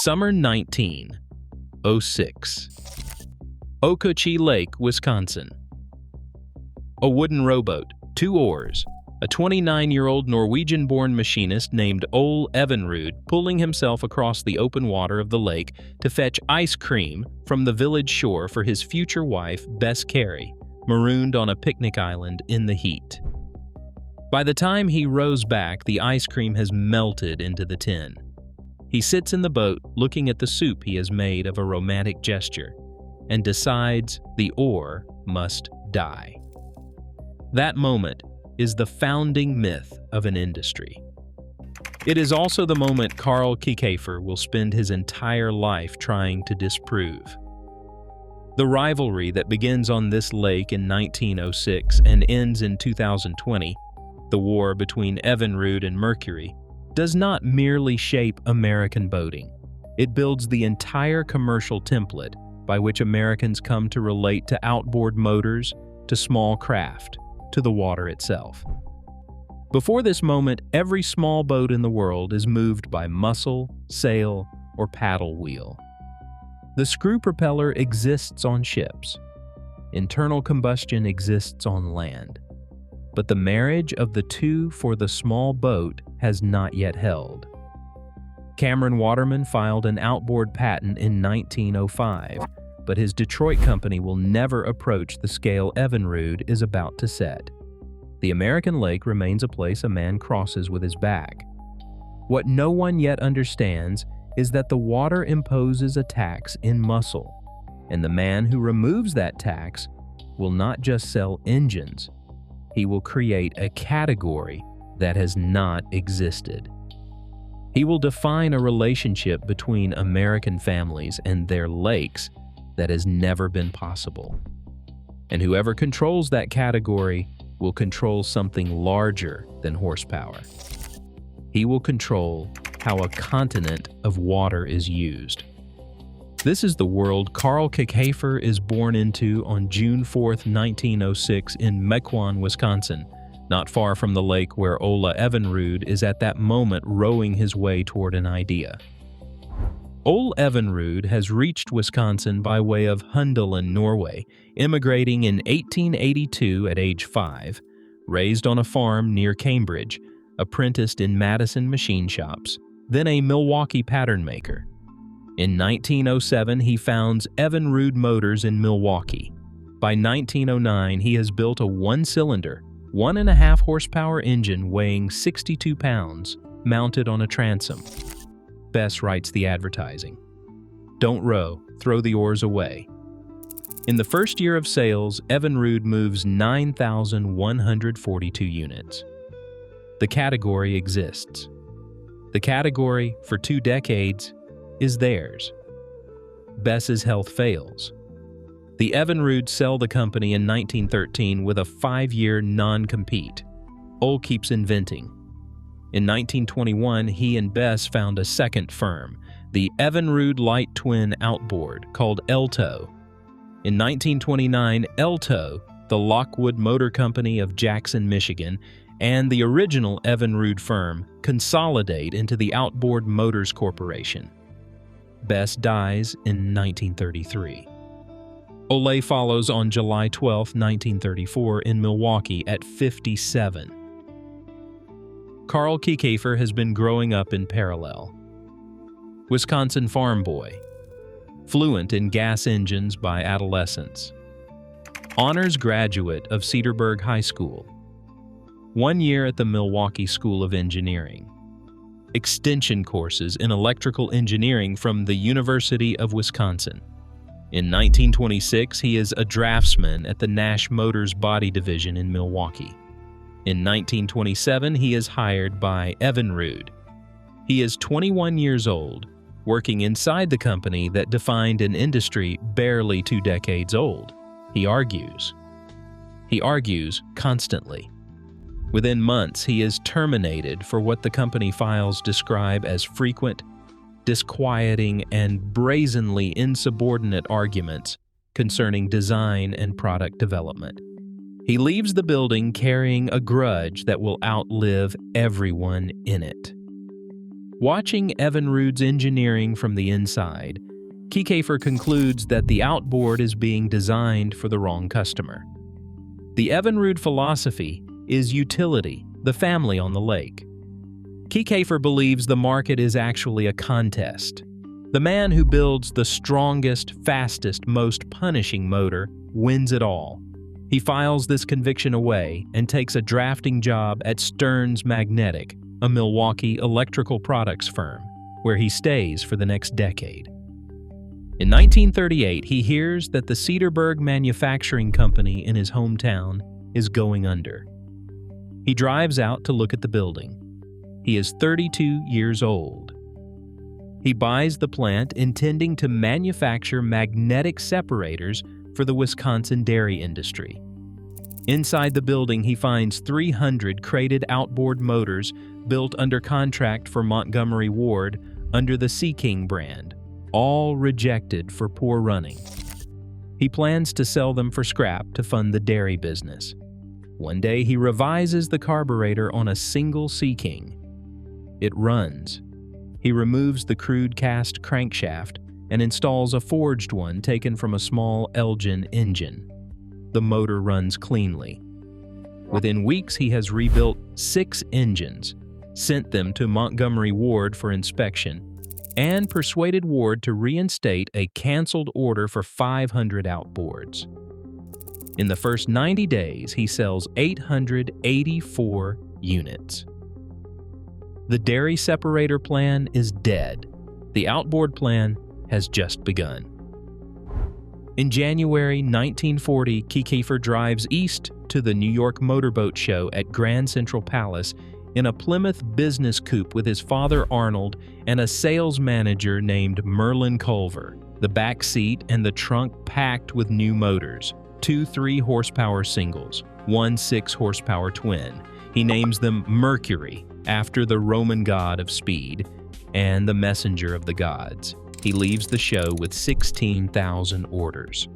Summer 1906. Okauchee Lake, Wisconsin. A wooden rowboat, 2 oars, a 29-year-old Norwegian-born machinist named Ole Evinrude pulling himself across the open water of the lake to fetch ice cream from the village shore for his future wife, Bess Cary, marooned on a picnic island in the heat. By the time he rows back, the ice cream has melted into the tin. He sits in the boat looking at the soup he has made of a romantic gesture and decides the oar must die. That moment is the founding myth of an industry. It is also the moment Carl Kiekhaefer will spend his entire life trying to disprove. The rivalry that begins on this lake in 1906 and ends in 2020, the war between Evinrude and Mercury, does not merely shape American boating. It builds the entire commercial template by which Americans come to relate to outboard motors, to small craft, to the water itself. Before this moment, every small boat in the world is moved by muscle, sail, or paddle wheel. The screw propeller exists on ships. Internal combustion exists on land. But the marriage of the two for the small boat has not yet held. Cameron Waterman filed an outboard patent in 1905, but his Detroit company will never approach the scale Evinrude is about to set. The American lake remains a place a man crosses with his back. What no one yet understands is that the water imposes a tax in muscle, and the man who removes that tax will not just sell engines, he will create a category that has not existed. He will define a relationship between American families and their lakes that has never been possible. And whoever controls that category will control something larger than horsepower. He will control how a continent of water is used. This is the world Carl Kiekhaefer is born into on June 4, 1906 in Mequon, Wisconsin, not far from the lake where Ole Evinrude is at that moment rowing his way toward an idea. Ole Evinrude has reached Wisconsin by way of Hunndalen, Norway, immigrating in 1882 at age 5, raised on a farm near Cambridge, apprenticed in Madison machine shops, then a Milwaukee pattern maker. In 1907, he founds Evinrude Motors in Milwaukee. By 1909, he has built a 1-cylinder, 1.5 horsepower engine weighing 62 pounds, mounted on a transom. Bess writes the advertising. Don't row, throw the oars away. In the first year of sales, Evinrude moves 9,142 units. The category exists. The category, for 2 decades, is theirs. Bess's health fails. The Evinrude sell the company in 1913 with a 5-year non-compete. Ole keeps inventing. In 1921, he and Bess found a second firm, the Evinrude Light Twin Outboard, called Elto. In 1929, Elto, the Lockwood Motor Company of Jackson, Michigan, and the original Evinrude firm consolidate into the Outboard Motors Corporation. Bess dies in 1933. Ole follows on July 12, 1934 in Milwaukee at 57. Carl Kiekhaefer has been growing up in parallel. Wisconsin farm boy, fluent in gas engines by adolescence. Honors graduate of Cedarburg High School. 1 year at the Milwaukee School of Engineering. Extension courses in electrical engineering from the University of Wisconsin. In 1926, he is a draftsman at the Nash Motors Body Division in Milwaukee. In 1927, he is hired by Evinrude. He is 21 years old, working inside the company that defined an industry barely 2 decades old. He argues. He argues constantly. Within months, he is terminated for what the company files describe as frequent, disquieting, and brazenly insubordinate arguments concerning design and product development. He leaves the building carrying a grudge that will outlive everyone in it. Watching Evinrude's engineering from the inside, Kiekhaefer concludes that the outboard is being designed for the wrong customer. The Evinrude philosophy is utility, the family on the lake. Kiekhaefer believes the market is actually a contest. The man who builds the strongest, fastest, most punishing motor wins it all. He files this conviction away and takes a drafting job at Stearns Magnetic, a Milwaukee electrical products firm, where he stays for the next decade. In 1938, he hears that the Cedarburg Manufacturing Company in his hometown is going under. He drives out to look at the building. He is 32 years old. He buys the plant intending to manufacture magnetic separators for the Wisconsin dairy industry. Inside the building, he finds 300 crated outboard motors built under contract for Montgomery Ward under the Sea King brand, all rejected for poor running. He plans to sell them for scrap to fund the dairy business. One day, he revises the carburetor on a single Sea King. It runs. He removes the crude cast crankshaft and installs a forged one taken from a small Elgin engine. The motor runs cleanly. Within weeks, he has rebuilt 6 engines, sent them to Montgomery Ward for inspection, and persuaded Ward to reinstate a canceled order for 500 outboards. In the first 90 days, he sells 884 units. The dairy separator plan is dead. The outboard plan has just begun. In January 1940, Kiekhaefer drives east to the New York Motorboat Show at Grand Central Palace in a Plymouth business coupe with his father Arnold and a sales manager named Merlin Culver. The back seat and the trunk packed with new motors, 2 3-horsepower singles, 1 6-horsepower twin. He names them Mercury, after the Roman god of speed and the messenger of the gods. He leaves the show with 16,000 orders.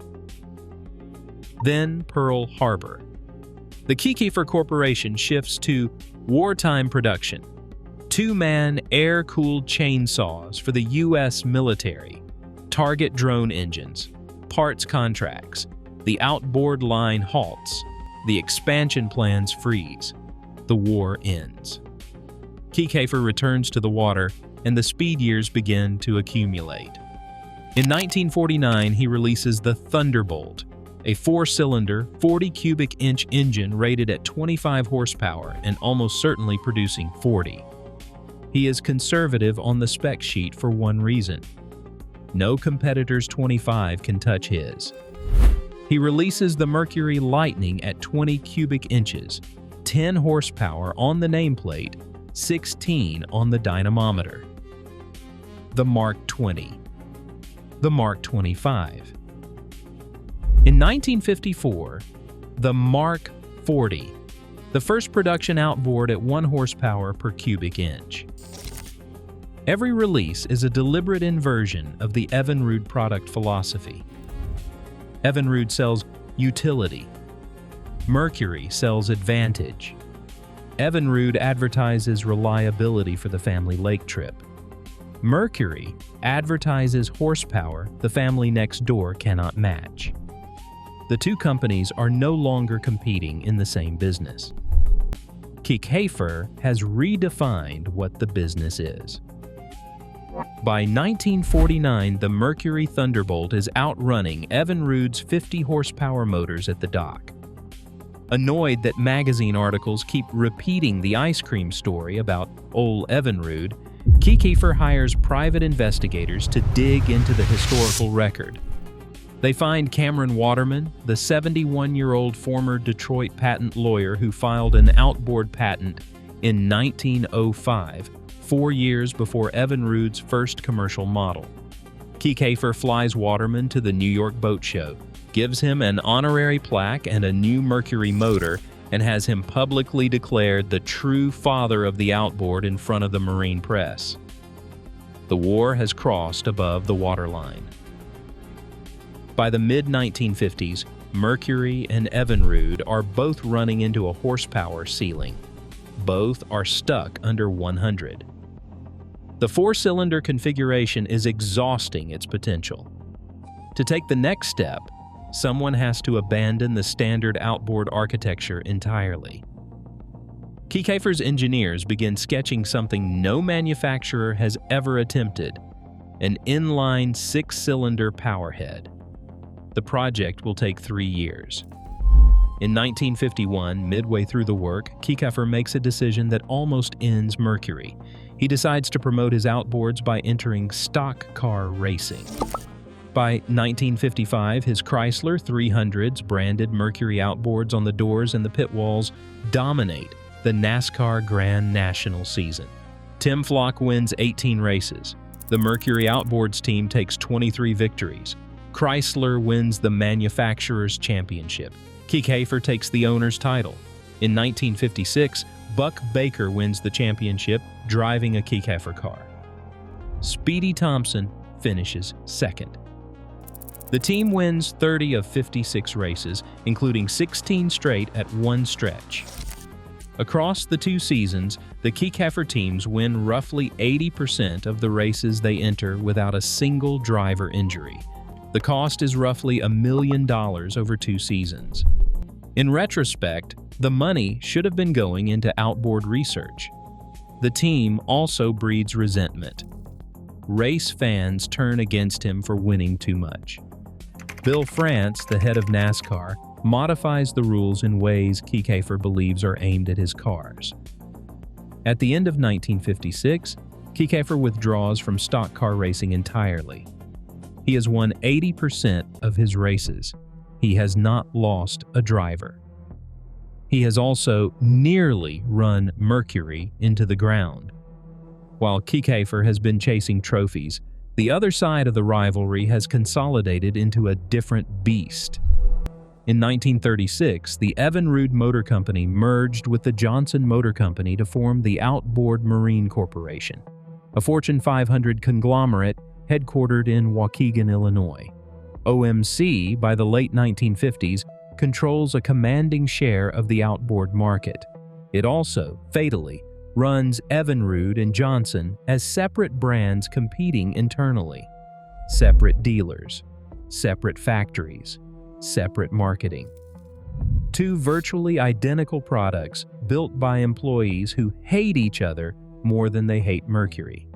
Then Pearl Harbor. The Kiekhaefer Corporation shifts to wartime production. 2-man air-cooled chainsaws for the U.S. military, target drone engines, parts contracts, the outboard line halts, the expansion plans freeze. The war ends. Kiekhaefer returns to the water, and the speed years begin to accumulate. In 1949, he releases the Thunderbolt, a 4-cylinder, 40-cubic-inch engine rated at 25 horsepower and almost certainly producing 40. He is conservative on the spec sheet for one reason: no competitor's 25 can touch his. He releases the Mercury Lightning at 20 cubic inches, 10 horsepower on the nameplate, 16 on the dynamometer. The Mark 20. The Mark 25. In 1954, the Mark 40, the first production outboard at 1 horsepower per cubic inch. Every release is a deliberate inversion of the Evinrude product philosophy. Evinrude sells utility. Mercury sells advantage. Evinrude advertises reliability for the family lake trip. Mercury advertises horsepower the family next door cannot match. The two companies are no longer competing in the same business. Kiekhaefer has redefined what the business is. By 1949, the Mercury Thunderbolt is outrunning Evinrude's 50-horsepower motors at the dock. Annoyed that magazine articles keep repeating the ice cream story about Ole Evinrude, Kiekhaefer hires private investigators to dig into the historical record. They find Cameron Waterman, the 71-year-old former Detroit patent lawyer who filed an outboard patent in 1905, 4 years before Evinrude's first commercial model. Kiekhaefer flies Waterman to the New York Boat Show, gives him an honorary plaque and a new Mercury motor, and has him publicly declared the true father of the outboard in front of the marine press. The war has crossed above the waterline. By the mid-1950s, Mercury and Evinrude are both running into a horsepower ceiling. Both are stuck under 100. The four-cylinder configuration is exhausting its potential. To take the next step, someone has to abandon the standard outboard architecture entirely. Kiekhaefer's engineers begin sketching something no manufacturer has ever attempted: an inline six-cylinder powerhead. The project will take 3 years. In 1951, midway through the work, Kiekhaefer makes a decision that almost ends Mercury. He decides to promote his outboards by entering stock car racing. By 1955, his Chrysler 300s branded Mercury outboards on the doors and the pit walls dominate the NASCAR Grand National season. Tim Flock wins 18 races. The Mercury Outboards team takes 23 victories. Chrysler wins the manufacturer's championship. Kiekhaefer takes the owner's title. In 1956, Buck Baker wins the championship, driving a Kiekhaefer car. Speedy Thompson finishes second. The team wins 30 of 56 races, including 16 straight at one stretch. Across the 2 seasons, the Kiekhaefer teams win roughly 80% of the races they enter without a single driver injury. The cost is roughly $1 million over 2 seasons. In retrospect, the money should have been going into outboard research. The team also breeds resentment. Race fans turn against him for winning too much. Bill France, the head of NASCAR, modifies the rules in ways Kiekhaefer believes are aimed at his cars. At the end of 1956, Kiekhaefer withdraws from stock car racing entirely. He has won 80% of his races. He has not lost a driver. He has also nearly run Mercury into the ground. While Kiekhaefer has been chasing trophies, the other side of the rivalry has consolidated into a different beast. In 1936, the Evinrude Motor Company merged with the Johnson Motor Company to form the Outboard Marine Corporation, a Fortune 500 conglomerate headquartered in Waukegan, Illinois. OMC, by the late 1950s, controls a commanding share of the outboard market. It also, fatally, runs Evinrude and Johnson as separate brands competing internally. Separate dealers, separate factories, separate marketing. 2 virtually identical products built by employees who hate each other more than they hate Mercury.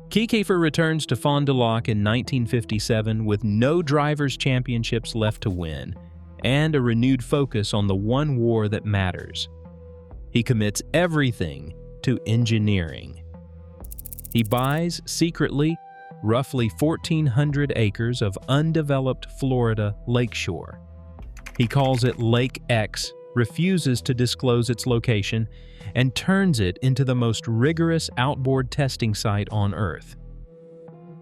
Kiekhaefer returns to Fond du Lac in 1957 with no drivers' championships left to win and a renewed focus on the one war that matters. He commits everything to engineering. He buys, secretly, roughly 1,400 acres of undeveloped Florida lakeshore. He calls it Lake X, refuses to disclose its location, and turns it into the most rigorous outboard testing site on Earth.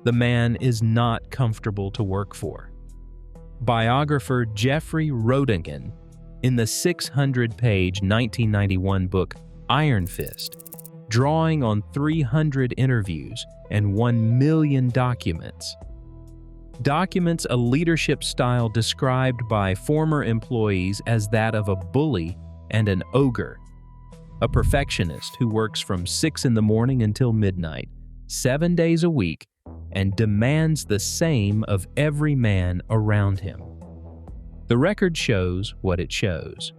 The man is not comfortable to work for. Biographer Jeffrey Rodingen, in the 600-page 1991 book Iron Fist, drawing on 300 interviews and 1 million documents, documents a leadership style described by former employees as that of a bully and an ogre, a perfectionist who works from 6 in the morning until midnight, 7 days a week, and demands the same of every man around him. The record shows what it shows.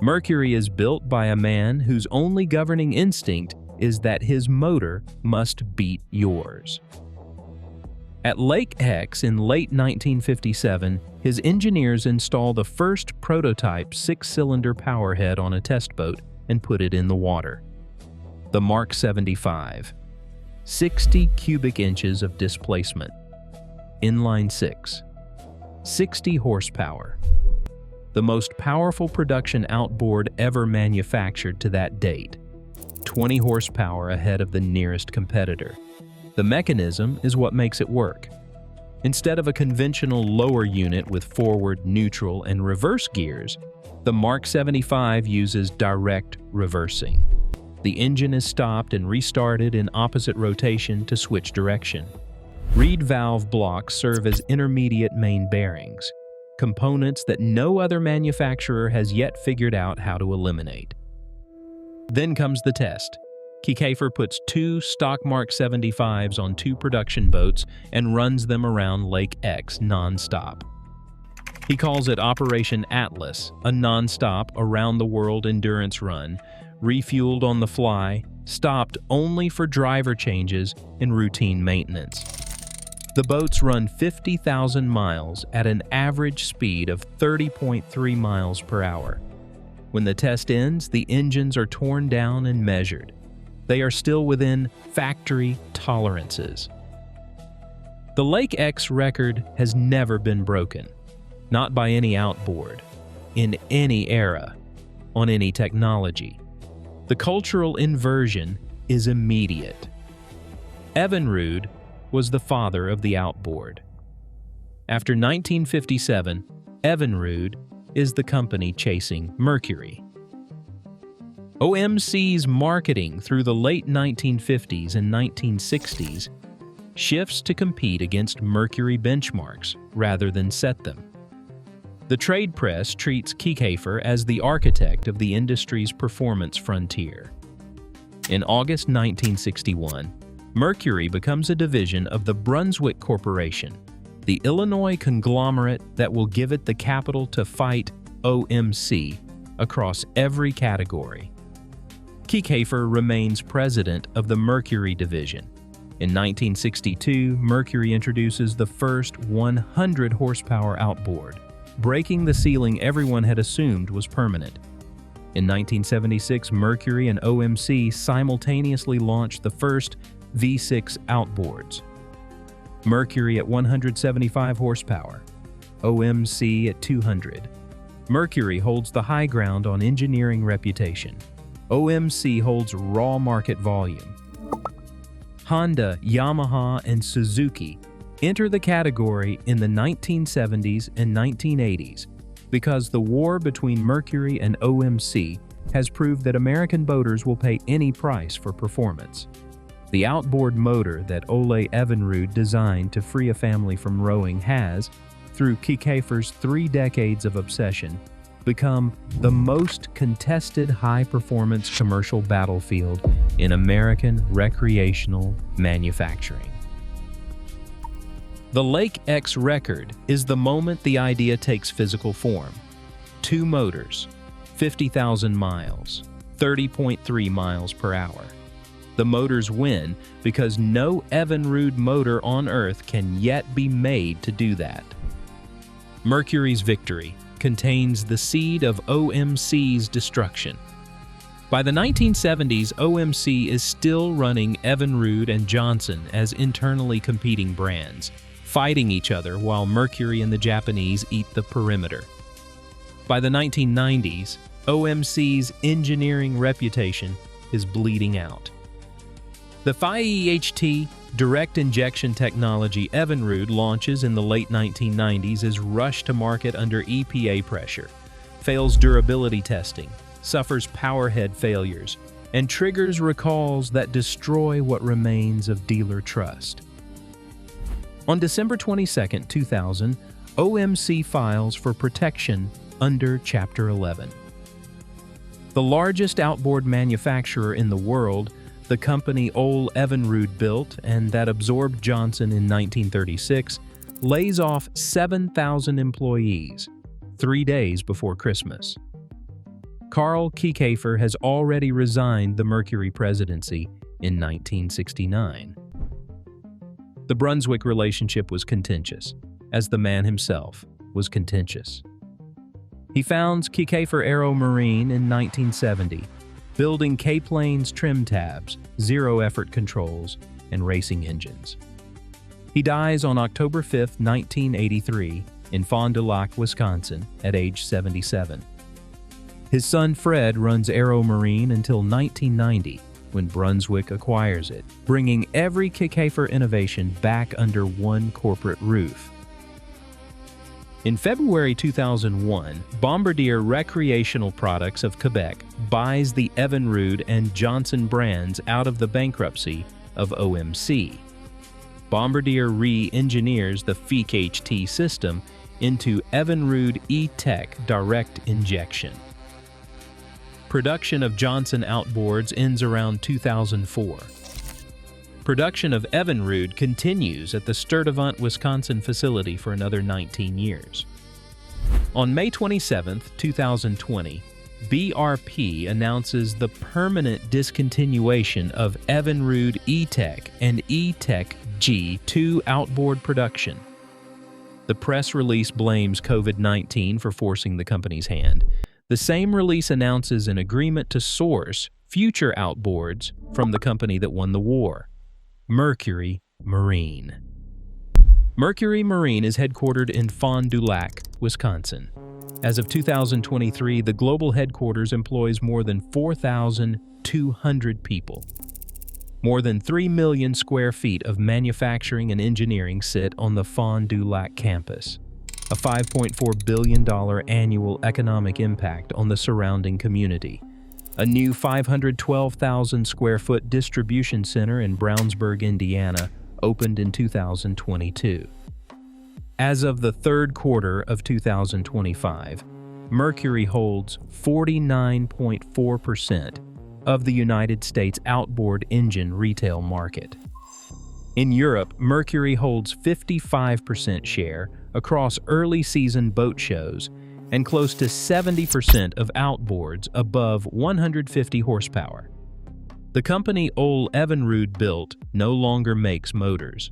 Mercury is built by a man whose only governing instinct is that his motor must beat yours. At Lake X in late 1957, his engineers install the first prototype 6-cylinder powerhead on a test boat and put it in the water. The Mark 75. 60 cubic inches of displacement. Inline 6. 60 horsepower. The most powerful production outboard ever manufactured to that date. 20 horsepower ahead of the nearest competitor. The mechanism is what makes it work. Instead of a conventional lower unit with forward, neutral, and reverse gears, the Mark 75 uses direct reversing. The engine is stopped and restarted in opposite rotation to switch direction. Reed valve blocks serve as intermediate main bearings, components that no other manufacturer has yet figured out how to eliminate. Then comes the test. Kiekhaefer puts 2 stock Mark 75s on 2 production boats and runs them around Lake X non-stop. He calls it Operation Atlas, a non-stop, around-the-world endurance run, refueled on the fly, stopped only for driver changes and routine maintenance. The boats run 50,000 miles at an average speed of 30.3 miles per hour. When the test ends, the engines are torn down and measured. They are still within factory tolerances. The Lake X record has never been broken, not by any outboard, in any era, on any technology. The cultural inversion is immediate. Evinrude was the father of the outboard. After 1957, Evinrude is the company chasing Mercury. OMC's marketing through the late 1950s and 1960s shifts to compete against Mercury benchmarks rather than set them. The trade press treats Kiekhaefer as the architect of the industry's performance frontier. In August 1961, Mercury becomes a division of the Brunswick Corporation, the Illinois conglomerate that will give it the capital to fight OMC across every category. Kiekhaefer remains president of the Mercury division. In 1962, Mercury introduces the first 100 horsepower outboard, breaking the ceiling everyone had assumed was permanent. In 1976, Mercury and OMC simultaneously launched the first V6 outboards. Mercury at 175 horsepower, OMC at 200. Mercury holds the high ground on engineering reputation. OMC holds raw market volume. Honda, Yamaha, and Suzuki enter the category in the 1970s and 1980s because the war between Mercury and OMC has proved that American boaters will pay any price for performance. The outboard motor that Ole Evinrude designed to free a family from rowing has, through Kiekhaefer's 3 decades of obsession, become the most contested high-performance commercial battlefield in American recreational manufacturing. The Lake X record is the moment the idea takes physical form. 2 motors, 50,000 miles, 30.3 miles per hour. The motors win because no Evinrude motor on Earth can yet be made to do that. Mercury's victory contains the seed of OMC's destruction. By the 1970s, OMC is still running Evinrude and Johnson as internally competing brands, fighting each other while Mercury and the Japanese eat the perimeter. By the 1990s, OMC's engineering reputation is bleeding out. The FIEHT direct injection technology Evinrude launches in the late 1990s is rushed to market under EPA pressure, fails durability testing, suffers powerhead failures, and triggers recalls that destroy what remains of dealer trust. On December 22, 2000, OMC files for protection under Chapter 11. The largest outboard manufacturer in the world, the company Ole Evinrude built and that absorbed Johnson in 1936, lays off 7,000 employees 3 days before Christmas. Carl Kiekhaefer has already resigned the Mercury presidency in 1969. The Brunswick relationship was contentious, as the man himself was contentious. He founds Kiekhaefer Aero Marine in 1970, building K-planes trim tabs, zero-effort controls, and racing engines. He dies on October 5, 1983, in Fond du Lac, Wisconsin, at age 77. His son Fred runs Aero Marine until 1990, when Brunswick acquires it, bringing every Kiekhaefer innovation back under one corporate roof. In February 2001, Bombardier Recreational Products of Quebec buys the Evinrude and Johnson brands out of the bankruptcy of OMC. Bombardier re-engineers the FIEHT system into Evinrude E-Tech direct injection. Production of Johnson outboards ends around 2004. Production of Evinrude continues at the Sturtevant, Wisconsin facility for another 19 years. On May 27, 2020, BRP announces the permanent discontinuation of Evinrude E-Tech and E-Tech G2 outboard production. The press release blames COVID-19 for forcing the company's hand. The same release announces an agreement to source future outboards from the company that won the war, Mercury Marine. Mercury Marine is headquartered in Fond du Lac, Wisconsin. As of 2023, the global headquarters employs more than 4,200 people. More than 3 million square feet of manufacturing and engineering sit on the Fond du Lac campus, a $5.4 billion annual economic impact on the surrounding community. A new 512,000 square foot distribution center in Brownsburg, Indiana, opened in 2022. As of the third quarter of 2025, Mercury holds 49.4% of the United States outboard engine retail market. In Europe, Mercury holds 55% share across early season boat shows and close to 70% of outboards above 150 horsepower. The company Ole Evinrude built no longer makes motors.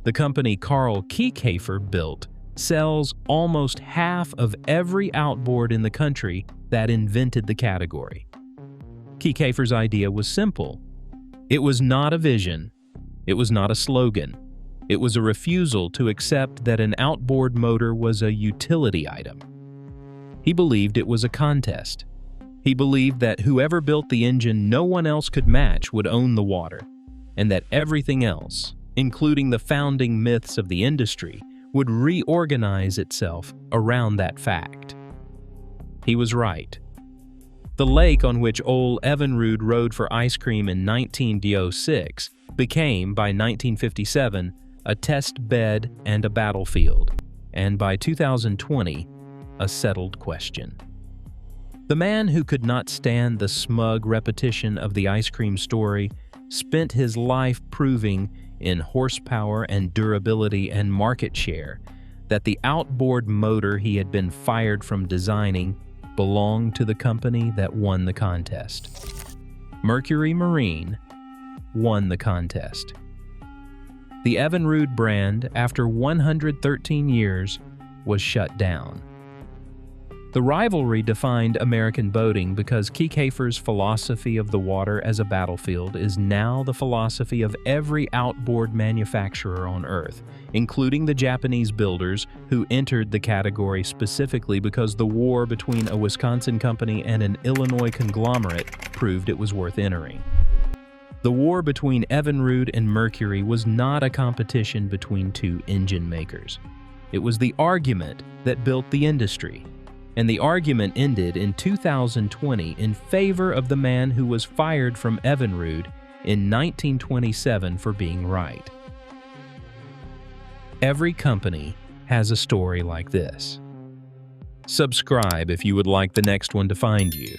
The company Carl Kiekhaefer built sells almost half of every outboard in the country that invented the category. Kiekhaefer's idea was simple. It was not a vision. It was not a slogan. It was a refusal to accept that an outboard motor was a utility item. He believed it was a contest. He believed that whoever built the engine no one else could match would own the water, and that everything else, including the founding myths of the industry, would reorganize itself around that fact. He was right. The lake on which Ole Evinrude rode for ice cream in 1906 became, by 1957, a test bed and a battlefield, and by 2020, a settled question. The man who could not stand the smug repetition of the ice cream story spent his life proving in horsepower and durability and market share that the outboard motor he had been fired from designing belonged to the company that won the contest. Mercury Marine won the contest. The Evinrude brand, after 113 years, was shut down. The Rivalry defined American boating because Kiekhaefer's philosophy of the water as a battlefield is now the philosophy of every outboard manufacturer on Earth, including the Japanese builders who entered the category specifically because the war between a Wisconsin company and an Illinois conglomerate proved it was worth entering. The war between Evinrude and Mercury was not a competition between two engine makers. It was the argument that built the industry. And the argument ended in 2020 in favor of the man who was fired from Evinrude in 1927 for being right. Every company has a story like this. Subscribe if you would like the next one to find you.